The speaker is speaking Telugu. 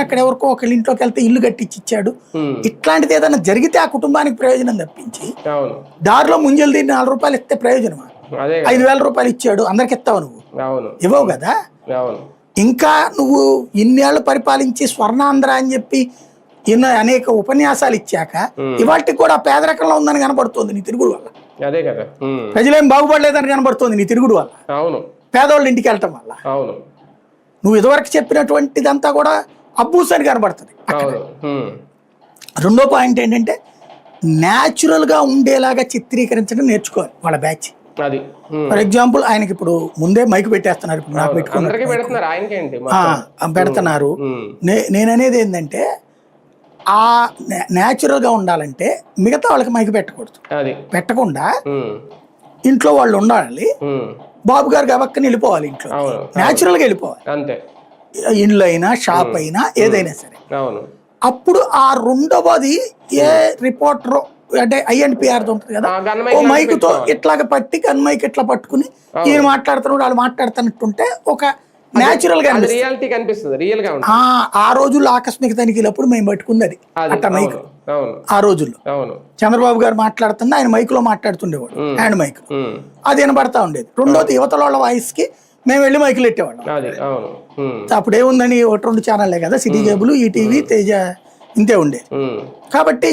అక్కడ ఎవరికో ఒకళ్ళ ఇంట్లోకి వెళ్తే ఇల్లు కట్టించి ఇచ్చాడు. ఇట్లాంటిది ఏదైనా జరిగితే ఆ కుటుంబానికి ప్రయోజనం తప్పించి దారిలో ముంజలు తిని 4 రూపాయలు ఇస్తే ప్రయోజనమా? 5,000 రూపాయలు ఇచ్చాడు, అందరికి ఇస్తావు నువ్వు? ఇవ్వవు కదా. ఇంకా నువ్వు ఇన్నేళ్లు పరిపాలించి స్వర్ణాంధ్ర అని చెప్పి ఎన్నో అనేక ఉపన్యాసాలు ఇచ్చాక ఇవాళకి కూడా పేదరికంలో ఉందని కనబడుతుంది నీ తిరుగుడు వల్ల. ప్రజలేం బాగుపడలేదని కనబడుతుంది నీ తిరుగుడు వల్ల, పేదవాళ్ళ ఇంటికి వెళ్ళటం వల్ల. నువ్వు ఇదివరకు చెప్పినటువంటిదంతా కూడా అబ్బూస్ అని కనబడుతుంది. రెండో పాయింట్ ఏంటంటే న్యాచురల్ గా ఉండేలాగా చిత్రీకరించడం నేర్చుకోవాలి వాళ్ళ బ్యాచ్. ఫర్ ఎగ్జాంపుల్ ఆయనకి ఇప్పుడు ముందే మైక్ పెట్టేస్తున్నారు, ఇప్పుడు నాకు పెడుతున్నారు. నేననేది ఏంటంటే ఆ న్యాచురల్ గా ఉండాలంటే మిగతా వాళ్ళకి మైక్ పెట్టకూడదు, పెట్టకుండా ఇంట్లో వాళ్ళు ఉండాలి. బాబు గారు గబక్కని వెళ్ళిపోవాలి, ఇంట్లో న్యాచురల్ గా వెళ్ళిపోవాలి. ఇల్లు అయినా షాప్ అయినా ఏదైనా సరే. అప్పుడు ఆ రెండవది ఏ రిపోర్టర్ అంటే INPR ఉంటుంది కదా, ఓ మైక్ తో ఇట్లాగ పట్టి గన్ మైక్ ఇట్లా పట్టుకుని ఈయన మాట్లాడుతున్నాడు వాళ్ళు మాట్లాడుతున్నట్టుంటే ఒక న్యాచురల్ గా కనిపిస్తుంది. ఆ రోజుల్లో ఆకస్మిక తనిఖీలప్పుడు మేము పట్టుకుంది అది అట్లా మైక్. ఆ రోజుల్లో చంద్రబాబు గారు మాట్లాడుతున్నా ఆయన మైక్ లో మాట్లాడుతుండేవాడు, హ్యాండ్ మైక్, అది వినబడతా ఉండేది. రెండోది యువతల వాళ్ళ వాయిస్ కి మేము వెళ్ళి మైకులు పెట్టేవాళ్ళం. అప్పుడు ఏముందని 1-2 ఛానళ్ళే కదా, సిటీ కేబుల్, ఈటీవీ, తేజ, ఇంతే ఉండేది. కాబట్టి